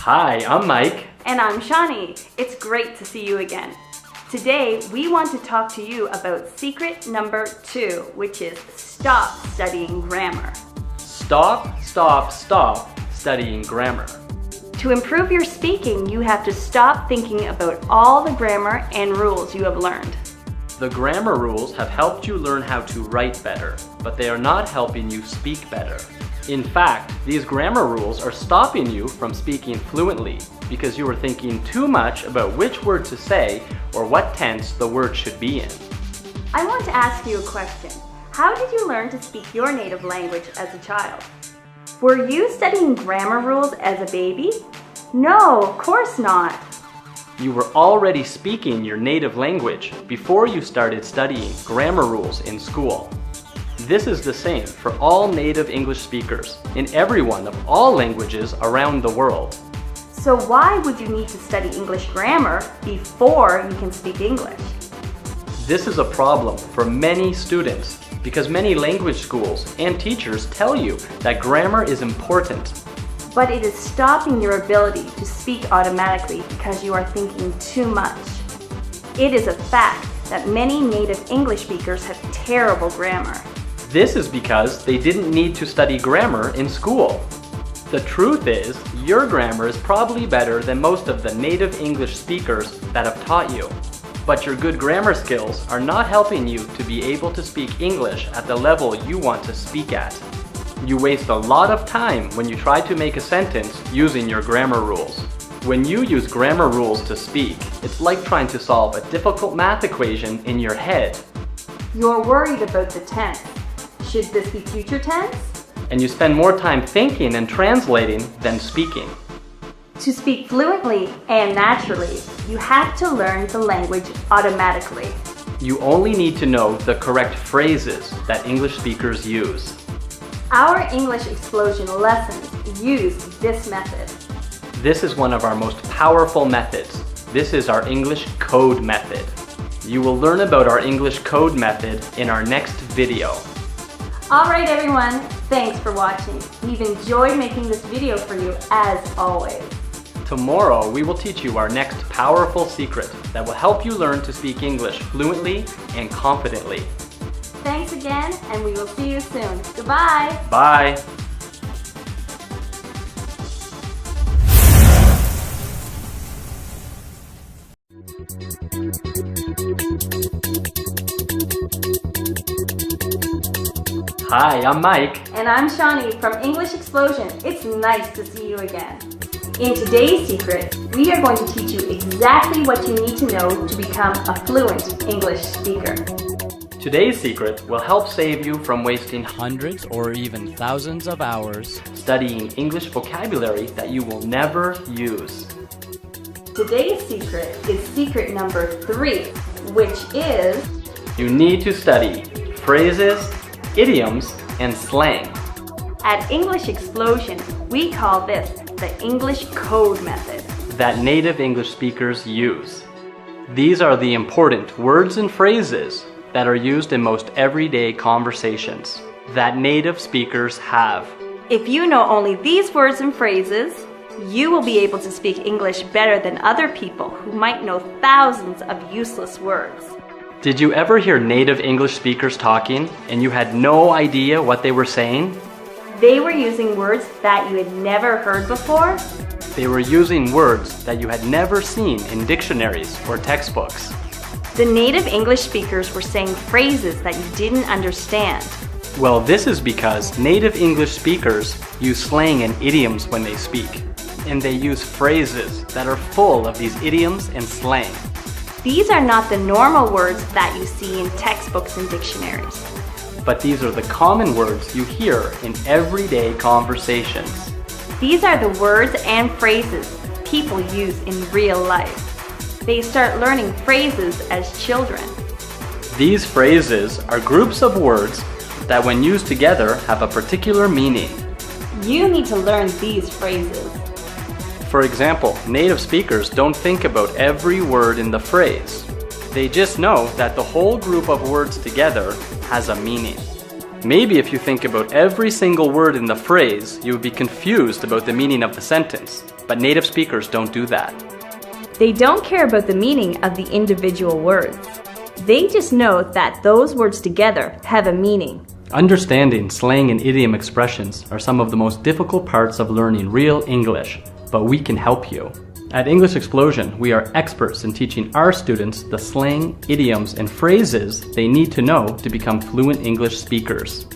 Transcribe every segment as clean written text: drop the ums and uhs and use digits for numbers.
Hi, I'm Mike. And I'm Shawnee. It's great to see you again. Today, we want to talk to you about secret number 2, which is stop studying grammar. Stop studying grammar. To improve your speaking, you have to stop thinking about all the grammar and rules you have learned. The grammar rules have helped you learn how to write better, but they are not helping you speak better. In fact, these grammar rules are stopping you from speaking fluently because you are thinking too much about which word to say or what tense the word should be in. I want to ask you a question. How did you learn to speak your native language as a child? Were you studying grammar rules as a baby? No, of course not. You were already speaking your native language before you started studying grammar rules in school. This is the same for all native English speakers in every one of all languages around the world. So why would you need to study English grammar before you can speak English? This is a problem for many students because many language schools and teachers tell you that grammar is important. But it is stopping your ability to speak automatically because you are thinking too much. It is a fact that many native English speakers have terrible grammar. This is because they didn't need to study grammar in school. The truth is, your grammar is probably better than most of the native English speakers that have taught you. But your good grammar skills are not helping you to be able to speak English at the level you want to speak at. You waste a lot of time when you try to make a sentence using your grammar rules. When you use grammar rules to speak, it's like trying to solve a difficult math equation in your head. You're worried about the tense. Should this be future tense? And you spend more time thinking and translating than speaking. To speak fluently and naturally, you have to learn the language automatically. You only need to know the correct phrases that English speakers use. Our English Explosion lessons use this method. This is one of our most powerful methods. This is our English Code Method. You will learn about our English Code Method in our next video. Alright everyone, thanks for watching. We've enjoyed making this video for you as always. Tomorrow we will teach you our next powerful secret that will help you learn to speak English fluently and confidently. Thanks again, and we will see you soon. Goodbye! Bye! Hi, I'm Mike. And I'm Shawnee from English Explosion. It's nice to see you again. In today's secret, we are going to teach you exactly what you need to know to become a fluent English speaker. Today's secret will help save you from wasting hundreds or even thousands of hours studying English vocabulary that you will never use. Today's secret is secret number 3, which is you need to study phrases, idioms, and slang. At English Explosion, we call this the English Code Method that native English speakers use. These are the important words and phrases that are used in most everyday conversations that native speakers have. If you know only these words and phrases, you will be able to speak English better than other people who might know thousands of useless words. Did you ever hear native English speakers talking and you had no idea what they were saying? They were using words that you had never heard before. They were using words that you had never seen in dictionaries or textbooks. The native English speakers were saying phrases that you didn't understand. Well, this is because native English speakers use slang and idioms when they speak. And they use phrases that are full of these idioms and slang. These are not the normal words that you see in textbooks and dictionaries. But these are the common words you hear in everyday conversations. These are the words and phrases people use in real life. They start learning phrases as children. These phrases are groups of words that when used together have a particular meaning. You need to learn these phrases. For example, native speakers don't think about every word in the phrase. They just know that the whole group of words together has a meaning. Maybe if you think about every single word in the phrase, you would be confused about the meaning of the sentence. But native speakers don't do that. They don't care about the meaning of the individual words. They just know that those words together have a meaning. Understanding slang and idiom expressions are some of the most difficult parts of learning real English, but we can help you. At English Explosion, we are experts in teaching our students the slang, idioms, and phrases they need to know to become fluent English speakers.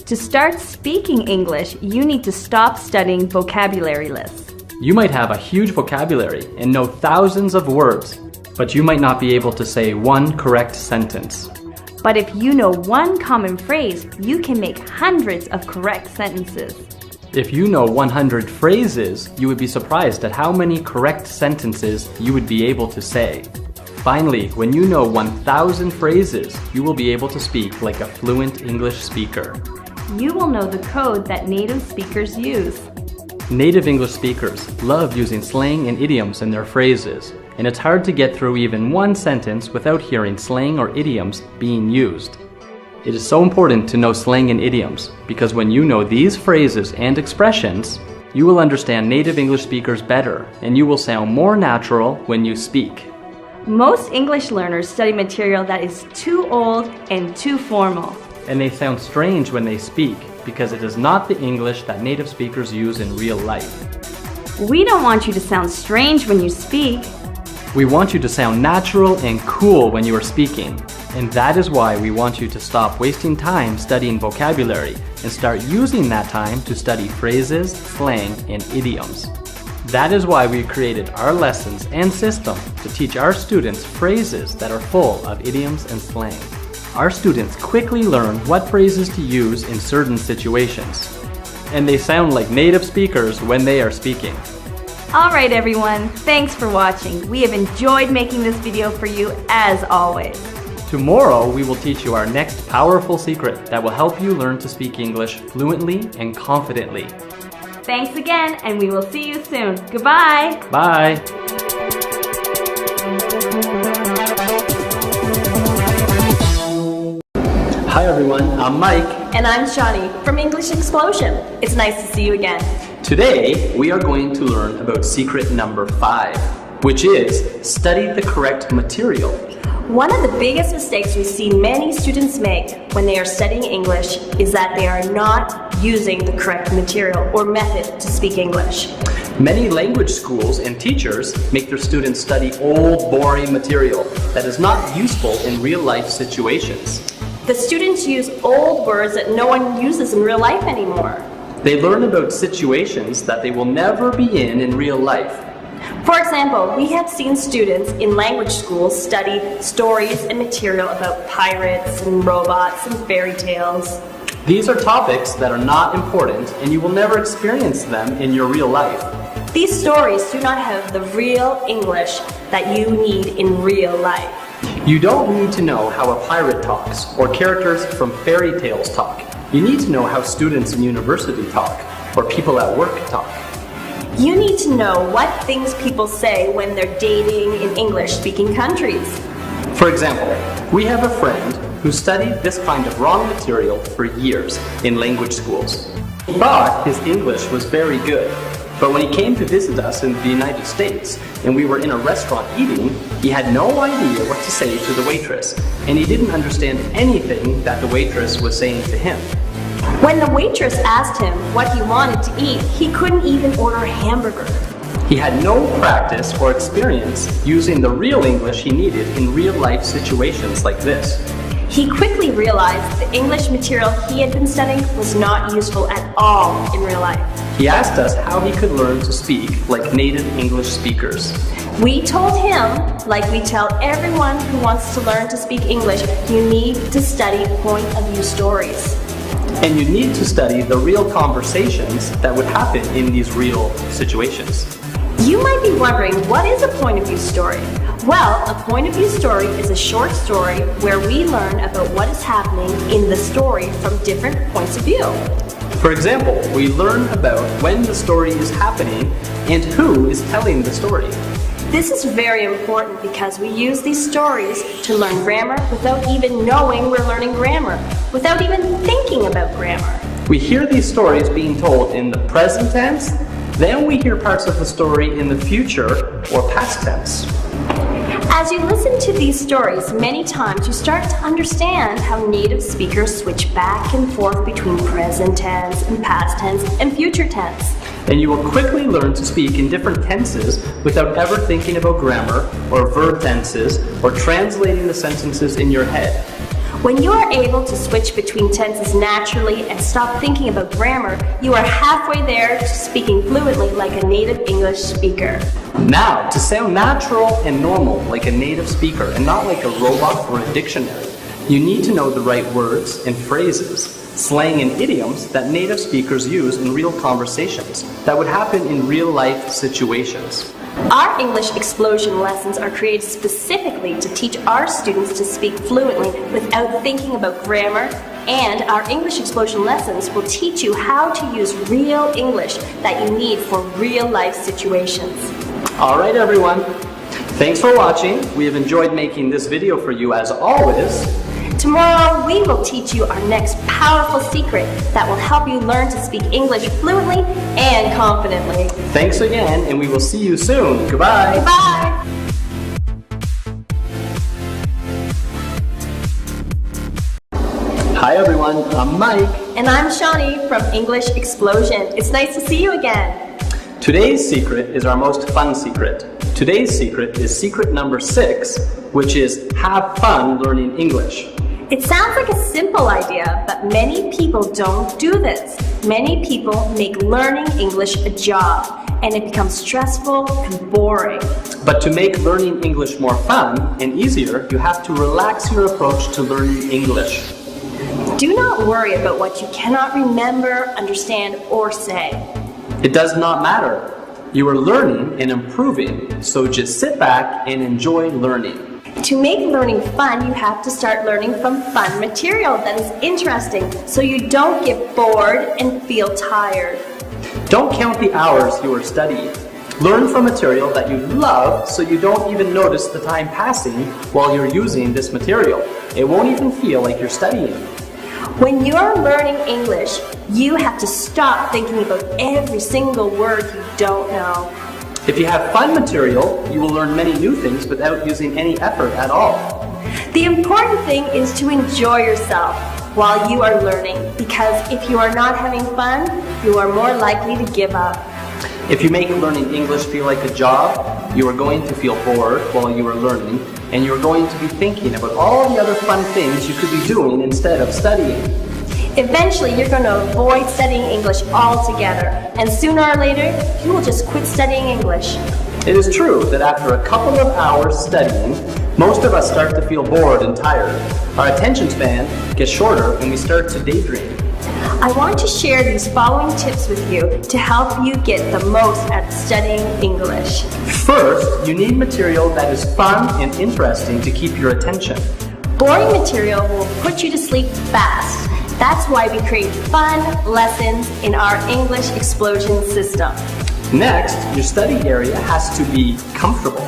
To start speaking English, you need to stop studying vocabulary lists. You might have a huge vocabulary and know thousands of words, but you might not be able to say one correct sentence. But if you know one common phrase, you can make hundreds of correct sentences. If you know 100 phrases, you would be surprised at how many correct sentences you would be able to say. Finally, when you know 1,000 phrases, you will be able to speak like a fluent English speaker. You will know the code that native speakers use. Native English speakers love using slang and idioms in their phrases, and it's hard to get through even one sentence without hearing slang or idioms being used. It is so important to know slang and idioms because when you know these phrases and expressions, you will understand native English speakers better and you will sound more natural when you speak. Most English learners study material that is too old and too formal. And they sound strange when they speak because it is not the English that native speakers use in real life. We don't want you to sound strange when you speak. We want you to sound natural and cool when you are speaking. And that is why we want you to stop wasting time studying vocabulary and start using that time to study phrases, slang, and idioms. That is why we created our lessons and system to teach our students phrases that are full of idioms and slang. Our students quickly learn what phrases to use in certain situations. And they sound like native speakers when they are speaking. Alright everyone, thanks for watching. We have enjoyed making this video for you as always. Tomorrow, we will teach you our next powerful secret that will help you learn to speak English fluently and confidently. Thanks again, and we will see you soon. Goodbye! Bye! Hi everyone, I'm Mike. And I'm Shani from English Explosion. It's nice to see you again. Today, we are going to learn about secret number 5, which is study the correct material. One of the biggest mistakes we see many students make when they are studying English is that they are not using the correct material or method to speak English. Many language schools and teachers make their students study old, boring material that is not useful in real-life situations. The students use old words that no one uses in real life anymore. They learn about situations that they will never be in real life. For example, we have seen students in language schools study stories and material about pirates and robots and fairy tales. These are topics that are not important and you will never experience them in your real life. These stories do not have the real English that you need in real life. You don't need to know how a pirate talks or characters from fairy tales talk. You need to know how students in university talk or people at work talk. You need to know what things people say when they're dating in English-speaking countries. For example, we have a friend who studied this kind of wrong material for years in language schools. He thought his English was very good, but when he came to visit us in the United States and we were in a restaurant eating, he had no idea what to say to the waitress, and he didn't understand anything that the waitress was saying to him. When the waitress asked him what he wanted to eat, he couldn't even order a hamburger. He had no practice or experience using the real English he needed in real-life situations like this. He quickly realized the English material he had been studying was not useful at all in real life. He asked us how he could learn to speak like native English speakers. We told him, like we tell everyone who wants to learn to speak English, you need to study point-of-view stories. And you need to study the real conversations that would happen in these real situations. You might be wondering, what is a point-of-view story? Well, a point-of-view story is a short story where we learn about what is happening in the story from different points of view. For example, we learn about when the story is happening and who is telling the story. This is very important because we use these stories to learn grammar without even knowing we're learning grammar, without even thinking about grammar. We hear these stories being told in the present tense, then we hear parts of the story in the future or past tense. As you listen to these stories many times, you start to understand how native speakers switch back and forth between present tense and past tense and future tense. And you will quickly learn to speak in different tenses without ever thinking about grammar or verb tenses or translating the sentences in your head. When you are able to switch between tenses naturally and stop thinking about grammar, you are halfway there to speaking fluently like a native English speaker. Now, to sound natural and normal like a native speaker and not like a robot or a dictionary, you need to know the right words and phrases, slang and idioms that native speakers use in real conversations that would happen in real-life situations. Our English Explosion lessons are created specifically to teach our students to speak fluently without thinking about grammar, and our English Explosion lessons will teach you how to use real English that you need for real-life situations. All right, everyone. Thanks for watching. We have enjoyed making this video for you as always. Tomorrow, we will teach you our next powerful secret that will help you learn to speak English fluently and confidently. Thanks again, and we will see you soon. Goodbye. Goodbye. Hi, everyone. I'm Mike. And I'm Shawnee from English Explosion. It's nice to see you again. Today's secret is our most fun secret. Today's secret is secret number 6, which is have fun learning English. It sounds like a simple idea, but many people don't do this. Many people make learning English a job, and it becomes stressful and boring. But to make learning English more fun and easier, you have to relax your approach to learning English. Do not worry about what you cannot remember, understand, or say. It does not matter. You are learning and improving, so just sit back and enjoy learning. To make learning fun, you have to start learning from fun material that is interesting, so you don't get bored and feel tired. Don't count the hours you are studying. Learn from material that you love so you don't even notice the time passing while you're using this material. It won't even feel like you're studying. When you are learning English, you have to stop thinking about every single word you don't know. If you have fun material, you will learn many new things without using any effort at all. The important thing is to enjoy yourself while you are learning, because if you are not having fun, you are more likely to give up. If you make learning English feel like a job, you are going to feel bored while you are learning, and you are going to be thinking about all the other fun things you could be doing instead of studying. Eventually, you're going to avoid studying English altogether, and sooner or later, you will just quit studying English. It is true that after a couple of hours studying, most of us start to feel bored and tired. Our attention span gets shorter and we start to daydream. I want to share these following tips with you to help you get the most out of studying English. First, you need material that is fun and interesting to keep your attention. Boring material will put you to sleep fast. That's why we create fun lessons in our English Explosion system. Next, your study area has to be comfortable.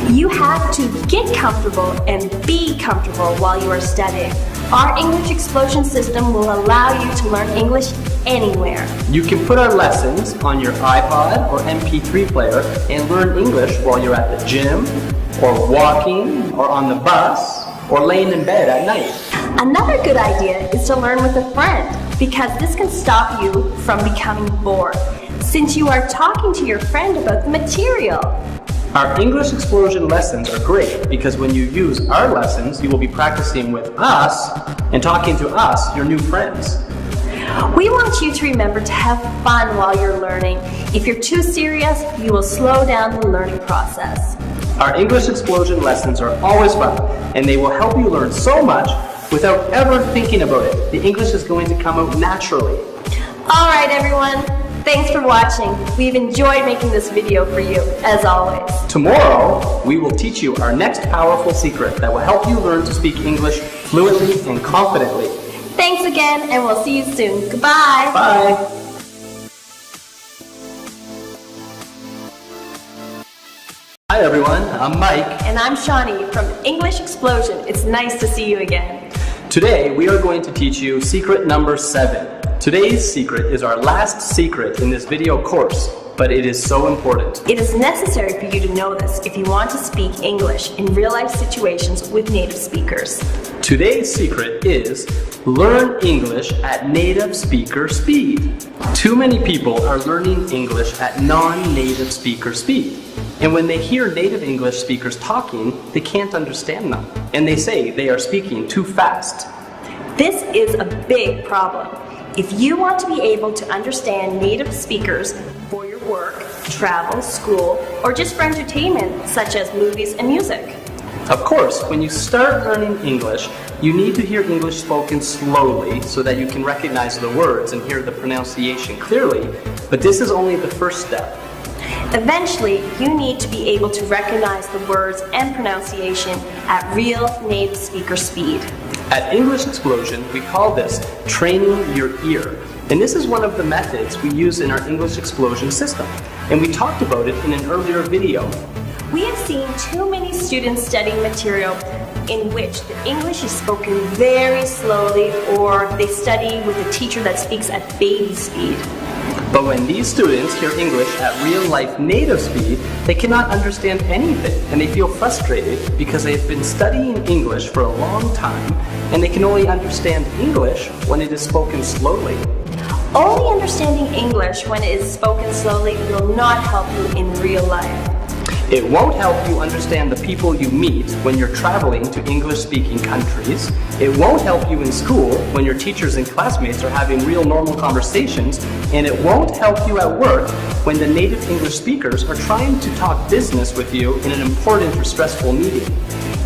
You have to get comfortable and be comfortable while you are studying. Our English Explosion system will allow you to learn English anywhere. You can put our lessons on your iPod or MP3 player and learn English while you're at the gym, or walking, or on the bus, or laying in bed at night. Another good idea is to learn with a friend, because this can stop you from becoming bored, since you are talking to your friend about the material. Our English Explosion lessons are great because when you use our lessons, you will be practicing with us and talking to us, your new friends. We want you to remember to have fun while you're learning. If you're too serious, you will slow down the learning process. Our English Explosion lessons are always fun, and they will help you learn so much without ever thinking about it. The English is going to come out naturally. All right, everyone. Thanks for watching. We've enjoyed making this video for you, as always. Tomorrow, we will teach you our next powerful secret that will help you learn to speak English fluently and confidently. Thanks again, and we'll see you soon. Goodbye. Bye. Hi everyone, I'm Mike. And I'm Shawnee from English Explosion. It's nice to see you again. Today we are going to teach you secret number 7. Today's secret is our last secret in this video course, but it is so important. It is necessary for you to know this if you want to speak English in real-life situations with native speakers. Today's secret is learn English at native speaker speed. Too many people are learning English at non-native speaker speed. And when they hear native English speakers talking, they can't understand them. And they say they are speaking too fast. This is a big problem. If you want to be able to understand native speakers for your work, travel, school, or just for entertainment, such as movies and music. Of course, when you start learning English, you need to hear English spoken slowly so that you can recognize the words and hear the pronunciation clearly. But this is only the first step. Eventually, you need to be able to recognize the words and pronunciation at real native speaker speed. At English Explosion, we call this training your ear. And this is one of the methods we use in our English Explosion system. And we talked about it in an earlier video. We have seen too many students studying material in which the English is spoken very slowly, or they study with a teacher that speaks at baby speed. But when these students hear English at real-life native speed, they cannot understand anything, and they feel frustrated because they've been studying English for a long time, and they can only understand English when it is spoken slowly. Only understanding English when it is spoken slowly will not help you in real life. It won't help you understand the people you meet when you're traveling to English-speaking countries. It won't help you in school when your teachers and classmates are having real normal conversations. And it won't help you at work when the native English speakers are trying to talk business with you in an important or stressful meeting.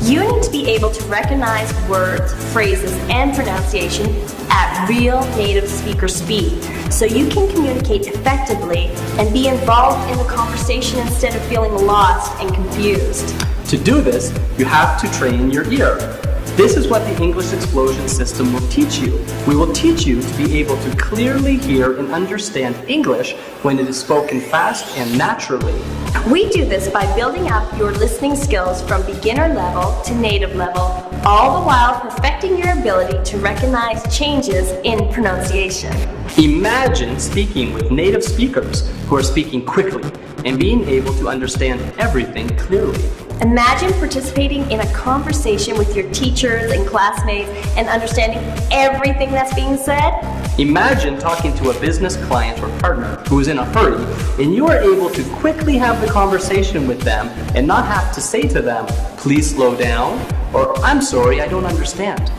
You need to be able to recognize words, phrases, and pronunciation at real native speaker speed so you can communicate effectively and be involved in the conversation instead of feeling lost and confused. To do this, you have to train your ear. This is what the English Explosion system will teach you. We will teach you to be able to clearly hear and understand English when it is spoken fast and naturally. We do this by building up your listening skills from beginner level to native level, all the while perfecting your ability to recognize changes in pronunciation. Imagine speaking with native speakers who are speaking quickly and being able to understand everything clearly. Imagine participating in a conversation with your teachers and classmates and understanding everything that's being said. Imagine talking to a business client or partner who is in a hurry, and you are able to quickly have the conversation with them and not have to say to them, "Please slow down," or "I'm sorry, I don't understand."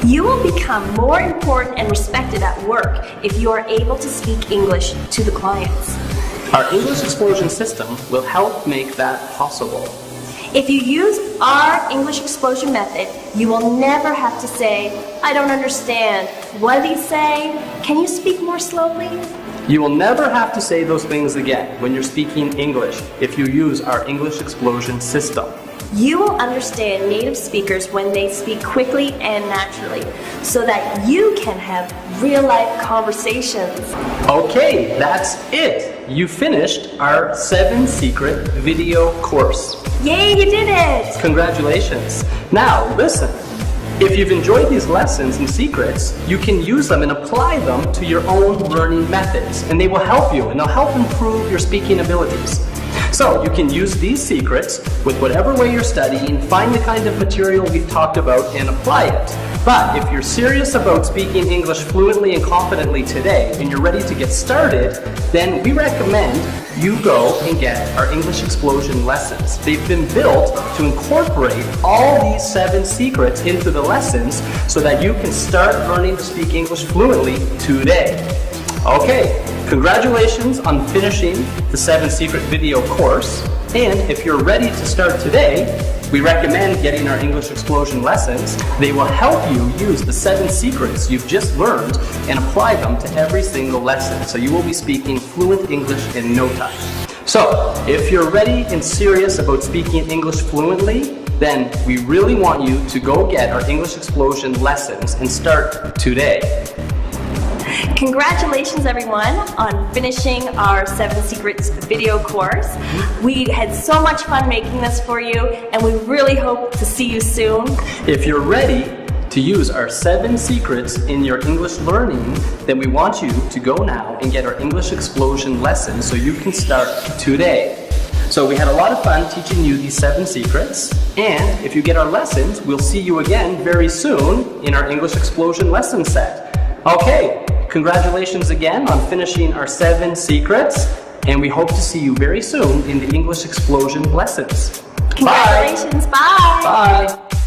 You will become more important and respected at work if you are able to speak English to the clients. Our English Explosion system will help make that possible. If you use our English Explosion method, you will never have to say, "I don't understand. What did he say? Can you speak more slowly?" You will never have to say those things again when you're speaking English if you use our English Explosion system. You will understand native speakers when they speak quickly and naturally, so that you can have real-life conversations. Okay, that's it. You finished our 7 secret video course. Yay, you did it! Congratulations. Now, listen. If you've enjoyed these lessons and secrets, you can use them and apply them to your own learning methods, and they will help you, and they'll help improve your speaking abilities. So you can use these secrets with whatever way you're studying, find the kind of material we've talked about, and apply it. But if you're serious about speaking English fluently and confidently today, and you're ready to get started, then we recommend you go and get our English Explosion lessons. They've been built to incorporate all these 7 secrets into the lessons so that you can start learning to speak English fluently today. Okay, congratulations on finishing the 7 secret video course. And if you're ready to start today, we recommend getting our English Explosion lessons. They will help you use the 7 secrets you've just learned and apply them to every single lesson. So you will be speaking fluent English in no time. So if you're ready and serious about speaking English fluently, then we really want you to go get our English Explosion lessons and start today. Congratulations everyone on finishing our 7 Secrets video course. We had so much fun making this for you, and we really hope to see you soon. If you're ready to use our 7 secrets in your English learning, then we want you to go now and get our English Explosion lesson so you can start today. So we had a lot of fun teaching you these 7 secrets, and if you get our lessons, we'll see you again very soon in our English Explosion lesson set. Okay, congratulations again on finishing our 7 secrets, and we hope to see you very soon in the English Explosion lessons. Congratulations, bye! Bye!